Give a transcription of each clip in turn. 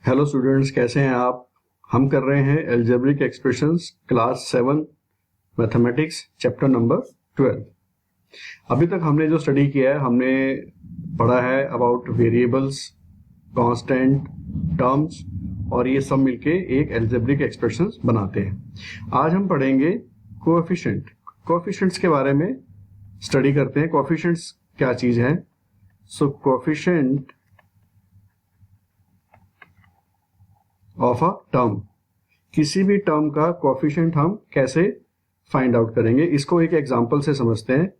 Hello students, कैसे हैं आप। हम कर रहे हैं algebraic expressions class 7 mathematics chapter number 12। अभी तक हमने जो स्टडी किया है, हमने पढ़ा है अबाउट वेरिएबल्स, कांस्टेंट, टर्म्स और ये सब मिलके एक एल्जेब्रिक एक्सप्रेशंस बनाते हैं। आज हम पढ़ेंगे कोएफिशिएंट। कोएफिशिएंट्स के बारे में स्टडी करते हैं। कोएफिशिएंट्स क्या चीज है। सो कोएफिशिएंट ऑफ अ टर्म, किसी भी टर्म का कोएफिशिएंट हम कैसे फाइंड आउट करेंगे, इसको एक एग्जांपल से समझते हैं।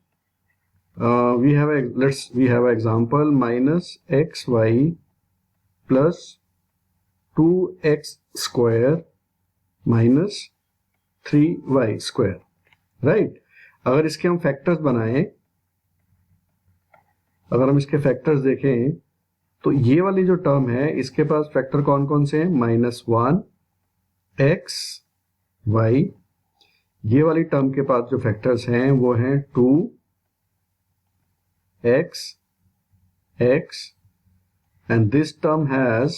We have example -xy plus 2x square minus 3y square, right. अगर इसके हम फैक्टर्स बनाएं, अगर हम इसके फैक्टर्स देखें तो ये वाली जो टर्म है इसके पास फैक्टर कौन कौन से हैं, -1 x y। ये वाली टर्म के पास जो फैक्टर्स हैं वो हैं 2 x x and this term has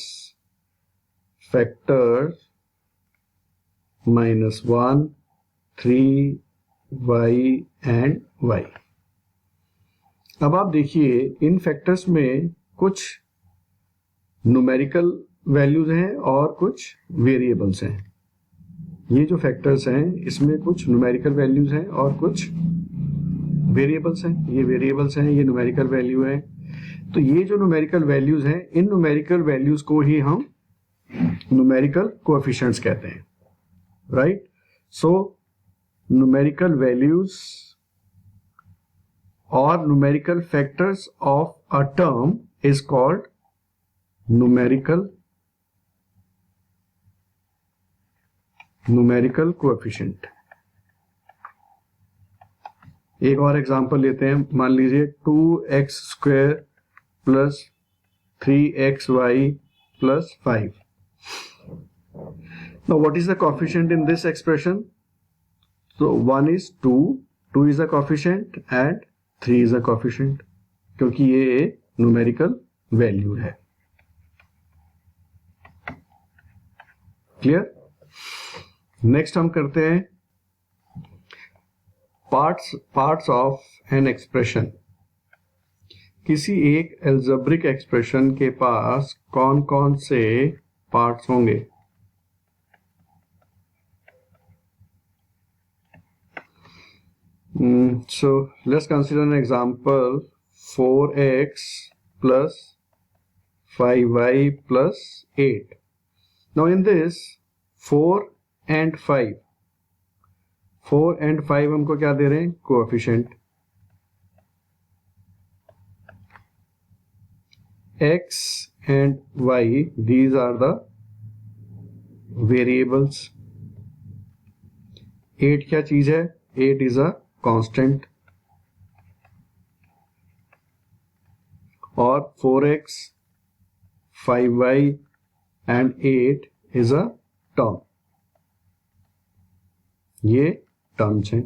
factors -1 3 y and y। अब आप देखिए इन फैक्टर्स में कुछ न्यूमेरिकल वैल्यूज हैं और कुछ वेरिएबल्स हैं। ये जो फैक्टर्स हैं इसमें कुछ न्यूमेरिकल वैल्यूज हैं और कुछ वेरिएबल्स हैं। ये वेरिएबल्स हैं, ये न्यूमेरिकल वैल्यू है। तो ये जो न्यूमेरिकल वैल्यूज हैं, इन न्यूमेरिकल वैल्यूज को ही हम न्यूमेरिकल कोएफिशिएंट्स कहते हैं, राइट। सो न्यूमेरिकल वैल्यूज और numerical factors of a term is called numerical coefficient. एक और एग्जांपल लेते हैं। मान लीजिए 2x square plus 3xy plus 5। Now what is the coefficient in this expression? So 1 is 2 is a coefficient and 3 is a coefficient, क्योंकि ये numerical value है। Clear. Next हम करते हैं पार्ट्स ऑफ एन एक्सप्रेशन। किसी एक एल्जेब्रिक एक्सप्रेशन के पास कौन कौन से पार्ट्स होंगे। So let's consider an example 4x plus 5y plus 8। Now in this 4 and 5 हमको क्या दे रहे हैं, coefficient. x and y, these are the variables। 8 क्या चीज है, 8 is a constant, और 4x 5y and 8 is a term। ये टर्म्स हैं।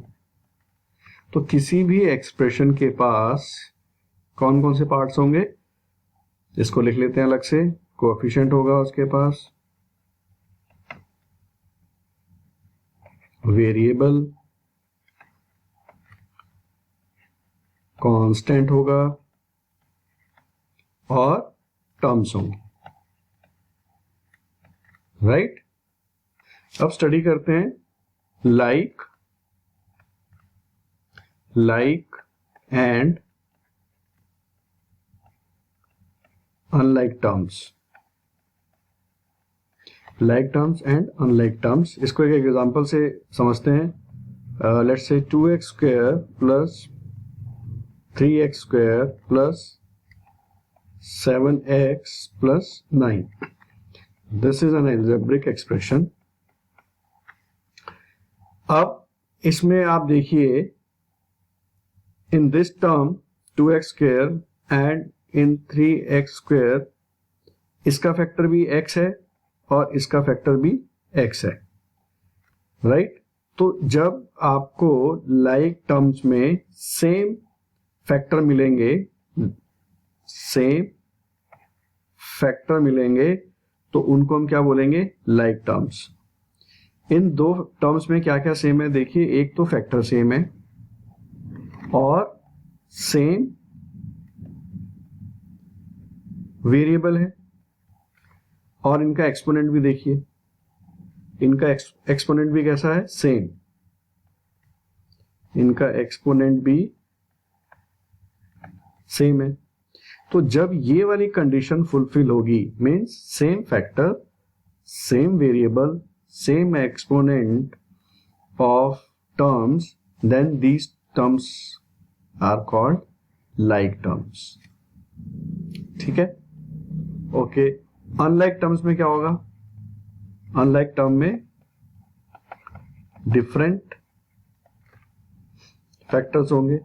तो किसी भी एक्सप्रेशन के पास कौन कौन से पार्ट्स होंगे, इसको लिख लेते हैं अलग से। कोएफिशिएंट होगा उसके पास, वेरिएबल, कांस्टेंट होगा और टर्म्स होंगे, राइट। अब स्टडी करते हैं like and unlike terms. Like terms and unlike terms, इसको एक एग्जांपल से समझते हैं। Let's say 2x square plus 3x square plus 7x plus 9। This is an algebraic expression. अब इसमें आप देखिए, in this term 2x square and in 3x square, इसका फैक्टर भी x है और इसका फैक्टर भी x है, राइट। तो जब आपको लाइक टर्म्स में सेम फैक्टर मिलेंगे तो उनको हम क्या बोलेंगे, लाइक टर्म्स। इन दो टर्म्स में क्या क्या सेम है देखिए, एक तो फैक्टर सेम है और सेम वेरिएबल है, और इनका एक्सपोनेंट भी देखिए, इनका एक्सपोनेंट भी कैसा है, सेम, इनका एक्सपोनेंट भी सेम है। तो जब ये वाली कंडीशन फुलफिल होगी, means same factor, same variable, same exponent of terms, then these terms are called like terms. ठीक है, ओके। अनलाइक टर्म्स में क्या होगा, अनलाइक टर्म में डिफरेंट फैक्टर्स होंगे,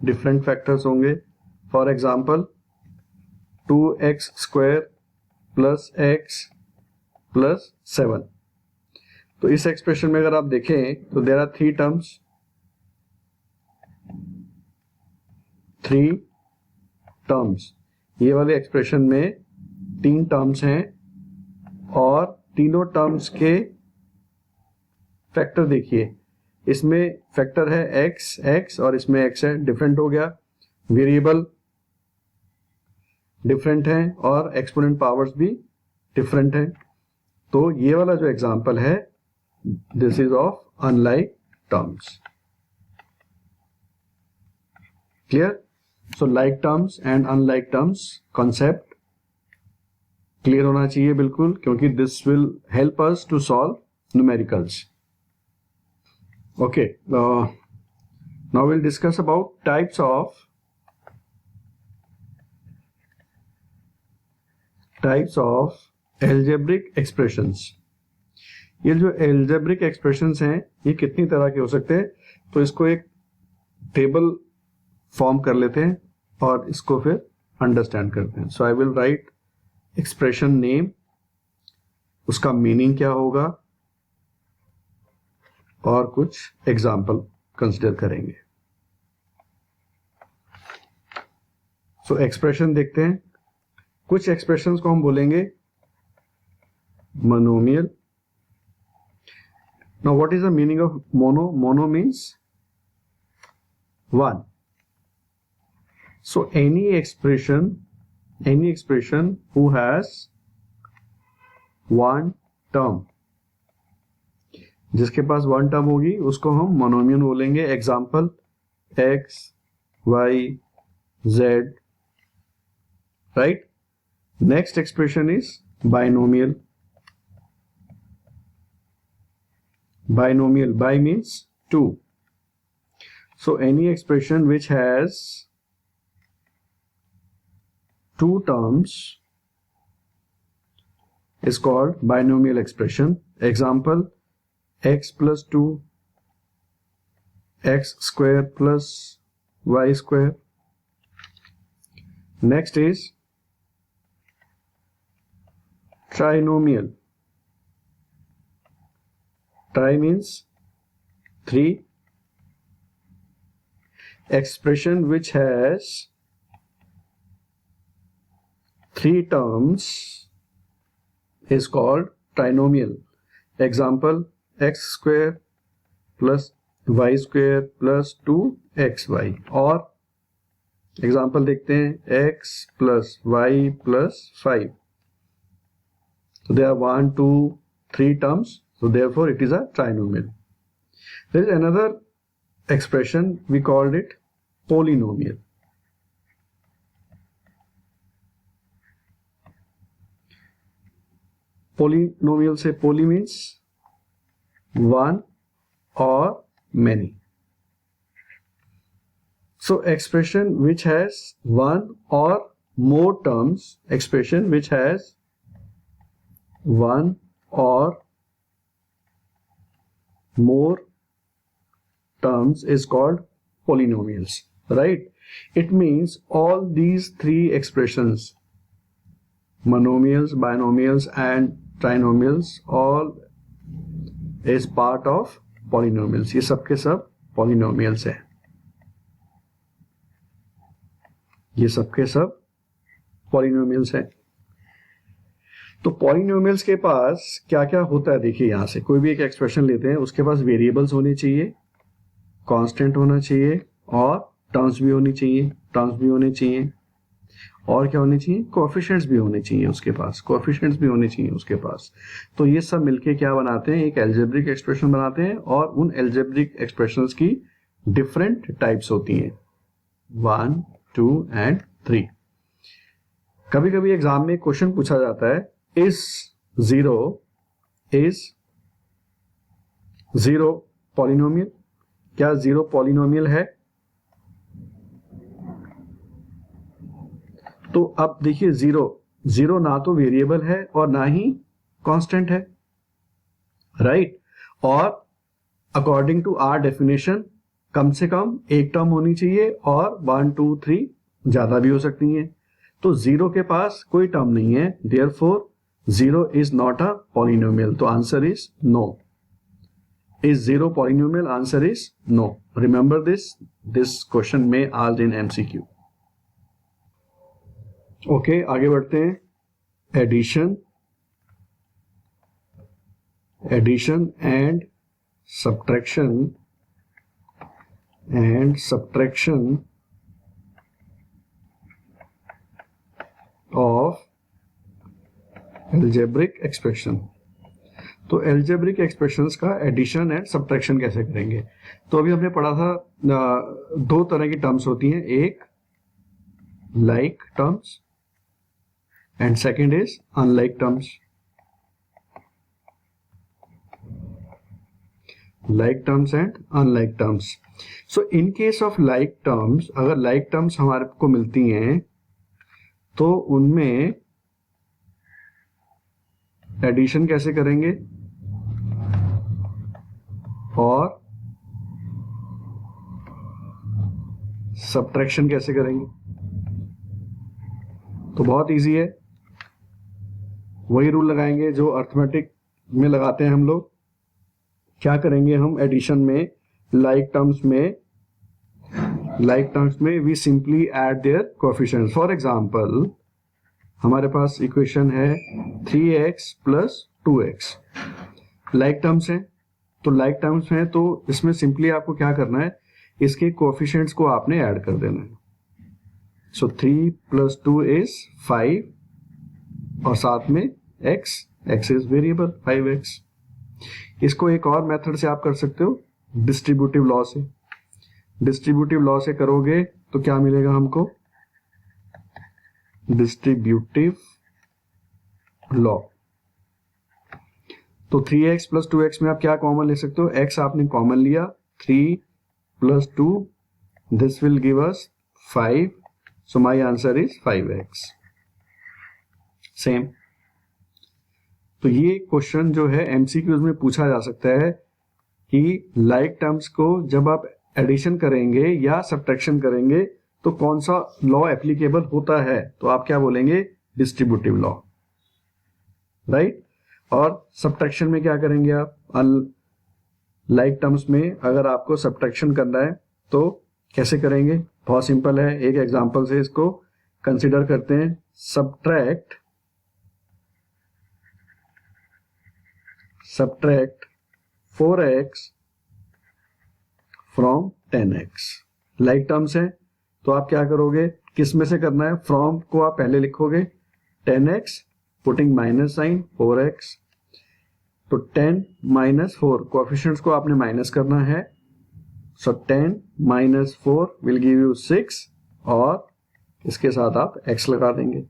डिफरेंट फैक्टर्स होंगे। For example 2x square plus x plus 7। तो इस एक्सप्रेशन में अगर आप देखें तो देयर आर 3 टर्म्स, 3 टर्म्स। ये वाले एक्सप्रेशन में 3 टर्म्स हैं और तीनों टर्म्स के फैक्टर देखिए, इसमें फैक्टर है x और इसमें x है, डिफरेंट हो गया। वेरिएबल डिफरेंट है और एक्सपोनेंट पावर्स भी डिफरेंट है। तो ये वाला जो एग्जांपल है, this is of unlike terms. Clear? So like terms and unlike terms concept clear होना चाहिए बिल्कुल, क्योंकि this will help us to solve numericals. Okay, now we'll discuss about types of algebraic expressions। ये जो algebraic expressions हैं, ये कितनी तरह के हो सकते हैं, तो इसको एक टेबल फॉर्म कर लेते हैं और इसको फिर अंडरस्टैंड करते हैं। So I will write expression name, उसका मीनिंग क्या होगा, और कुछ एग्जाम्पल कंसिडर करेंगे। सो एक्सप्रेशन देखते हैं। कुछ एक्सप्रेशंस को हम बोलेंगे monomial. Now what is the meaning of mono? Mono means 1। So any expression who has 1 term, जिसके पास 1 टर्म होगी उसको हम मोनोमियल बोलेंगे। Example x, y, z, right. Next expression is binomial. Binomial, by means 2। So any expression which has 2 terms is called binomial expression. Example x plus 2, x square plus y square. Next is trinomial. Tri means 3. Expression which has 3 terms is called trinomial. Example x square plus y square plus 2xy। और example देखते हैं x plus y plus 5। So there are 1, 2, 3 terms, so therefore it is a trinomial. There is another expression, we called it polynomial। Polynomial से poly means 1 or many। So expression which has 1 or more terms, expression which has 1 or more terms is called polynomials, right? It means all these 3 expressions, monomials, binomials and trinomials, all is part of polynomials। ये सब के सब polynomials है, ये सब के सब polynomials है। तो पॉलिनोमियल्स के पास क्या क्या होता है, देखिए यहां से कोई भी एक एक्सप्रेशन लेते हैं, उसके पास वेरिएबल्स होने चाहिए, कांस्टेंट होना चाहिए, और टर्म्स भी होनी चाहिए, और क्या होने चाहिए, कोएफिशिएंट्स भी होने चाहिए उसके पास, तो ये सब मिलके क्या बनाते हैं, एक एल्जेब्रिक एक्सप्रेशन बनाते हैं, और उन एल्जेब्रिक एक्सप्रेशंस की डिफरेंट टाइप्स होती हैं, 1, 2 एंड 3। कभी कभी एग्जाम में क्वेश्चन पूछा जाता है, इज जीरो पॉलिनोमियल, क्या जीरो पॉलिनोमियल है? तो अब देखिए जीरो ना तो वेरिएबल है और ना ही कांस्टेंट है, राइट? और अकॉर्डिंग टू आवर डेफिनेशन कम से कम एक टर्म होनी चाहिए, और 1, 2, 3 ज्यादा भी हो सकती हैं। तो जीरो के पास कोई टर्म नहीं है, therefore zero is not a polynomial, तो answer is no. Is zero polynomial? Answer is no. Remember this question में आस्क्ड इन एमसीक्यू। ओके, आगे बढ़ते हैं। Addition and subtraction of algebraic expression. तो एल्जेब्रिक एक्सप्रेशंस का addition and subtraction कैसे करेंगे? तो अभी हमने पढ़ा था दो तरह की टर्म्स होती हैं, एक like terms and second is unlike terms. Like terms and unlike terms. So in case of like terms, अगर लाइक टर्म्स हमारे को मिलती हैं तो उनमें एडिशन कैसे करेंगे और सब्ट्रैक्शन कैसे करेंगे? तो बहुत इजी है, वही रूल लगाएंगे जो अर्थमेटिक में लगाते हैं हम लोग। क्या करेंगे हम एडिशन में, लाइक टर्म्स में we simply add their coefficients. For example हमारे पास इक्वेशन है 3x plus 2x, like terms है, तो लाइक टर्म्स है तो इसमें सिंपली आपको क्या करना है, इसके कोएफिशिएंट्स को आपने ऐड कर देना है। सो 3 प्लस 2 इज 5, और साथ में x इज वेरिएबल 5x। इसको एक और मेथड से आप कर सकते हो, डिस्ट्रीब्यूटिव लॉ से। डिस्ट्रीब्यूटिव लॉ से करोगे तो क्या मिलेगा हमको, डिस्ट्रीब्यूटिव लॉ। तो 3x प्लस 2x में आप क्या कॉमन ले सकते हो, x आपने कॉमन लिया, 3 plus 2 this will give us 5, so my answer is 5x। Same. तो ये क्वेश्चन जो है एमसीक्यूज में पूछा जा सकता है कि लाइक टर्म्स को जब आप एडिशन करेंगे या सब्ट्रैक्शन करेंगे तो कौन सा लॉ एप्लीकेबल होता है, तो आप क्या बोलेंगे, डिस्ट्रीब्यूटिव लॉ, राइट? और सब्ट्रैक्शन में क्या करेंगे आप, लाइक टर्म्स में अगर आपको सब्ट्रैक्शन करना है तो कैसे करेंगे? बहुत सिंपल है, एक एग्जांपल से इसको कंसिडर करते हैं। Subtract 4x from 10x। Like terms है तो आप क्या करोगे, किस में से करना है, फ्रॉम को आप पहले लिखोगे, 10x putting minus sign 4x, तो 10 माइनस 4 कोएफिशिएंट्स को आपने माइनस करना है, सो 10 माइनस 4 विल गिव यू 6, और इसके साथ आप x लगा देंगे।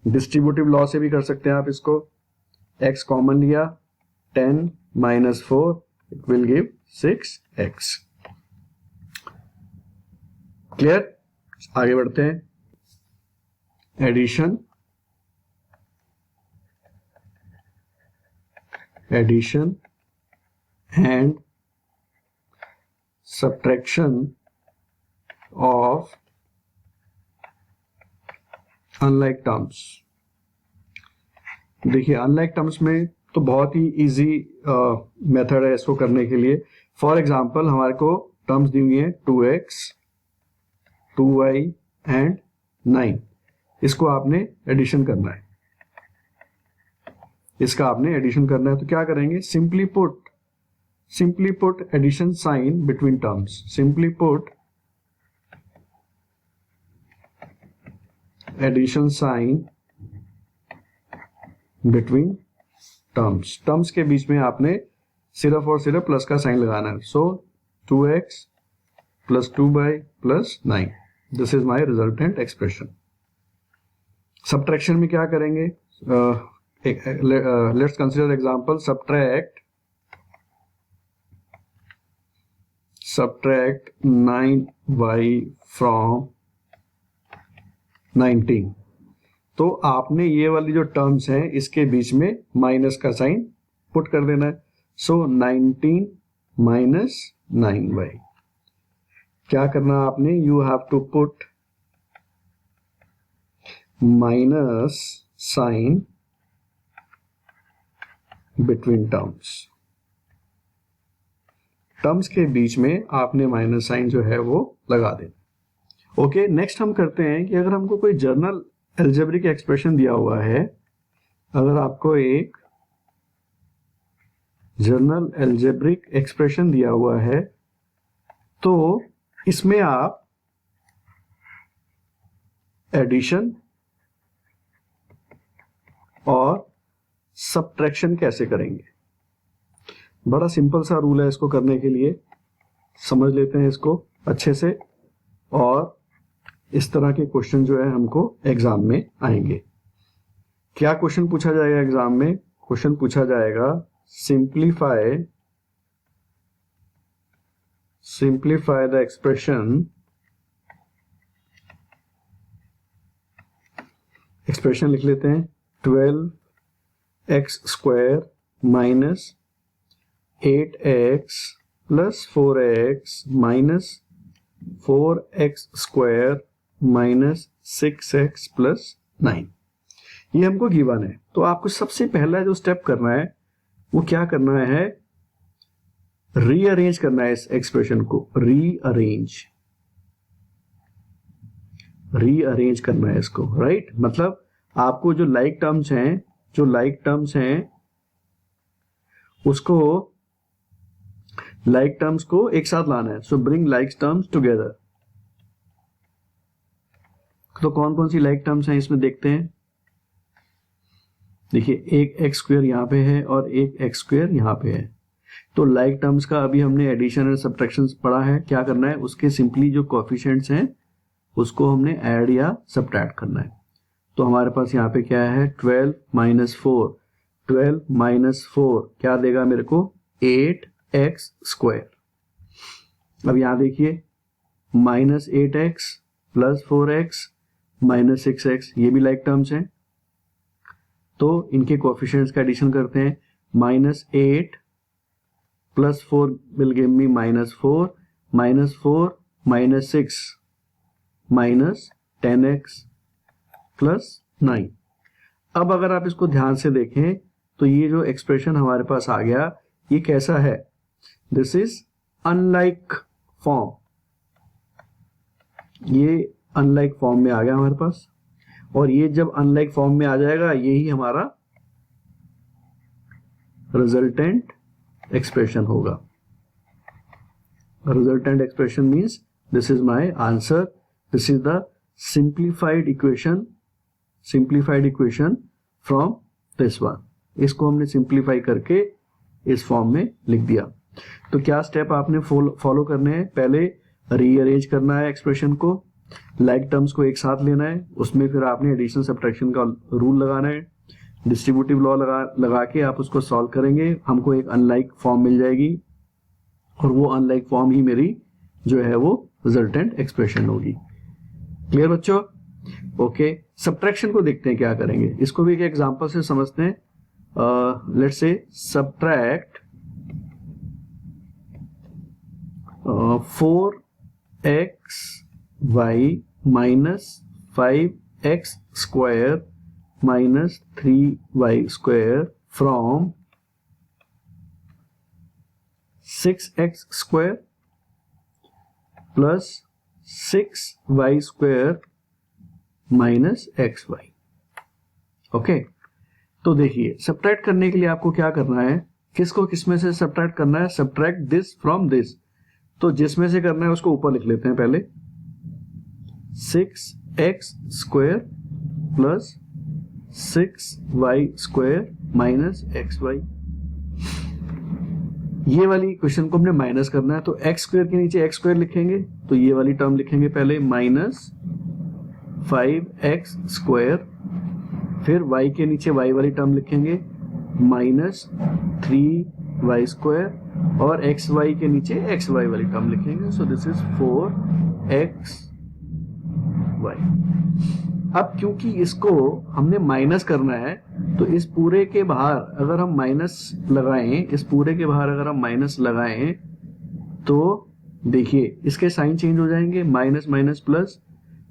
डिस्ट्रीब्यूटिव लॉ से भी कर सकते हैं आप इसको, x कॉमन लिया, 10 minus 4 it will give 6x। Clear? आगे बढ़ते हैं। Addition and subtraction of unlike terms. देखिए अनलाइक टर्म्स में तो बहुत ही इजी मेथड है इसको करने के लिए। फॉर एग्जांपल हमारे को टर्म्स दी हुई है 2x 2y एंड 9, इसको आपने एडिशन करना है। इसका आपने एडिशन करना है, तो क्या करेंगे? Simply put addition sign between terms, simply put addition sign between terms के बीच में आपने सिर्फ और सिर्फ प्लस का साइन लगाना है। सो 2x plus 2y plus 9, this is my resultant expression. Subtraction में क्या करेंगे? Let's consider example, subtract 9y from 19। तो आपने ये वाली जो टर्म्स हैं इसके बीच में माइनस का साइन पुट कर देना है। सो 19 माइनस 9y, क्या करना आपने? You have to put minus sign between terms के बीच में आपने माइनस साइन जो है वो लगा देना। ओके, नेक्स्ट हम करते हैं कि अगर हमको कोई जर्नल अलजेब्रिक एक्सप्रेशन दिया हुआ है, अगर आपको एक जर्नल अलजेब्रिक एक्सप्रेशन दिया हुआ है तो इसमें आप एडिशन और सब्ट्रैक्शन कैसे करेंगे? बड़ा सिंपल सा रूल है, इसको करने के लिए समझ लेते हैं इसको अच्छे से, और इस तरह के क्वेश्चन जो है हमको एग्जाम में आएंगे। क्या क्वेश्चन पूछा जाएगा एग्जाम में? क्वेश्चन पूछा जाएगा सिंप्लीफाई द एक्सप्रेशन लिख लेते हैं। 12x square minus 8x plus 4x minus 4x square minus 6x plus 9, ये हमको गिवन है। तो आपको सबसे पहला जो स्टेप करना है वो क्या करना है? रीअरेंज करना है इस एक्सप्रेशन को, रीअरेंज करना है इसको, राइट? मतलब आपको जो लाइक टर्म्स हैं उसको लाइक टर्म्स को एक साथ लाना है। सो ब्रिंग लाइक टर्म्स टुगेदर। तो कौन कौन सी लाइक टर्म्स हैं इसमें देखते हैं। देखिए, एक एक्स स्क्वायर यहाँ पे है और एक एक्स स्क्वायर यहाँ पे है। तो लाइक टर्म्स का अभी हमने एडिशन एंड सब्ट्रैक्शन पढ़ा है। क्या करना है? उसके सिंपली जो कोएफिशिएंट्स हैं उसको हमने ऐड या सब्ट्रैक्ट करना है। तो हमारे पास यहाँ पे क्या है? 12 माइनस 4 क्या देगा मेरे को? 8x square. अब यहां देखिए, minus 8x plus 4x minus 6x, ये भी लाइक टर्म्स हैं। तो इनके कोएफिशिएंट्स का एडिशन करते हैं। Minus 8 plus 4 will give me minus 4 minus 4 minus 6 minus 10x plus 9। अब अगर आप इसको ध्यान से देखें तो ये जो एक्सप्रेशन हमारे पास आ गया, ये कैसा है? This is unlike form. ये अनलाइक फॉर्म में आ गया हमारे पास, और ये जब अनलाइक फॉर्म में आ जाएगा यही हमारा रिजल्टेंट एक्सप्रेशन होगा। Resultant expression means this is my answer, this is the simplified equation from this one. इसको हमने सिंप्लीफाई करके इस फॉर्म में लिख दिया। तो क्या स्टेप आपने फॉलो करने हैं? पहले रीअरेंज करना है एक्सप्रेशन को, लाइक टर्म्स को एक साथ लेना है, उसमें फिर आपने एडिशन सब्ट्रैक्शन का रूल लगाना है, डिस्ट्रीब्यूटिव लॉ लगा के आप उसको सॉल्व करेंगे, हमको एक अनलाइक फॉर्म मिल जाएगी, और वो अनलाइक फॉर्म ही मेरी जो है वो रिजल्टेंट एक्सप्रेशन होगी। क्लियर बच्चों? ओके, सब्ट्रैक्शन को देखते हैं क्या करेंगे। इसको भी एक एग्जांपल से समझते हैं। Let's say subtract 4xy minus 5x square minus 3y square from 6x square plus 6y square minus xy। Okay, तो देखिए सब्ट्रैक्ट करने के लिए आपको क्या करना है, किसको किसमें से सब्ट्रैक्ट करना है, सब्ट्रैक्ट दिस फ्रॉम दिस। तो जिसमें से करना है उसको ऊपर लिख लेते हैं पहले, 6x² plus 6y² minus xy। ये वाली इक्वेशन को हमने माइनस करना है, तो x² के नीचे x² लिखेंगे, तो ये वाली टर्म लिखेंगे पहले माइनस 5x², फिर y के नीचे y वाली टर्म लिखेंगे माइनस 3y² और xy के नीचे xy वाली टर्म लिखेंगे, सो दिस इज 4xy। अब क्योंकि इसको हमने माइनस करना है, तो इस पूरे के बाहर अगर हम माइनस लगाएं, इस पूरे के बाहर अगर हम माइनस लगाएं तो देखिए इसके साइन चेंज हो जाएंगे, माइनस माइनस प्लस,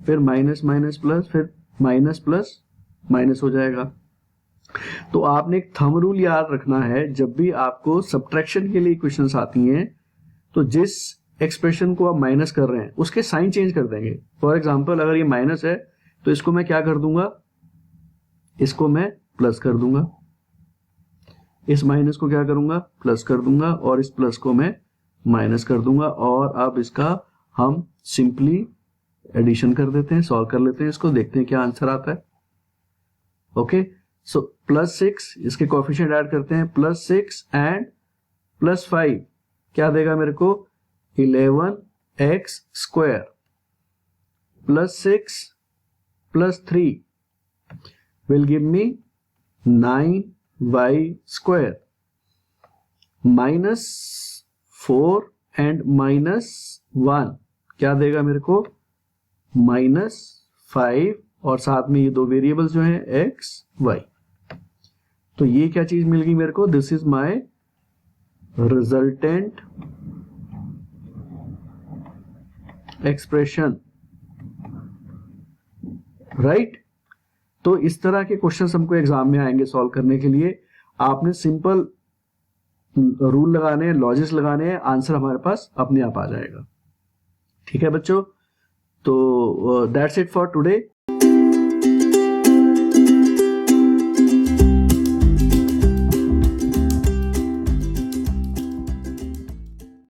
फिर माइनस माइनस प्लस, फिर माइनस प्लस माइनस हो जाएगा। तो आपने एक थंब रूल याद रखना है, जब भी आपको सब्ट्रैक्शन के लिए इक्वेशंस आती हैं तो जिस एक्सप्रेशन को आप माइनस कर रहे हैं उसके साइन चेंज कर देंगे। फॉर एग्जांपल अगर ये माइनस है तो इसको मैं क्या कर दूंगा, इसको मैं प्लस कर दूंगा, इस माइनस को क्या करूंगा, प्लस कर दूंगा, और इस प्लस को मैं माइनस कर दूंगा। और अब इसका हम सिंपली एडिशन कर देते हैं, सॉल्व कर लेते हैं इसको, देखते हैं क्या आंसर आता है। ओके, सो +6 इसके कोएफिशिएंट ऐड करते हैं, +6 एंड +5 क्या देगा मेरे को, 11x² +6 +3 will give me 9y² -4 and -1 क्या देगा मेरे को, -5, और साथ में ये दो वेरिएबल्स जो हैं x y। तो ये क्या चीज मिल गई मेरे को, this is my resultant expression, right. तो इस तरह के क्वेश्चंस हमको एग्जाम में आएंगे सॉल्व करने के लिए। आपने सिंपल रूल लगाने हैं, लॉजिक्स लगाने हैं, आंसर हमारे पास अपने आप आ जाएगा। ठीक है बच्चों, तो दैट्स इट फॉर टुडे।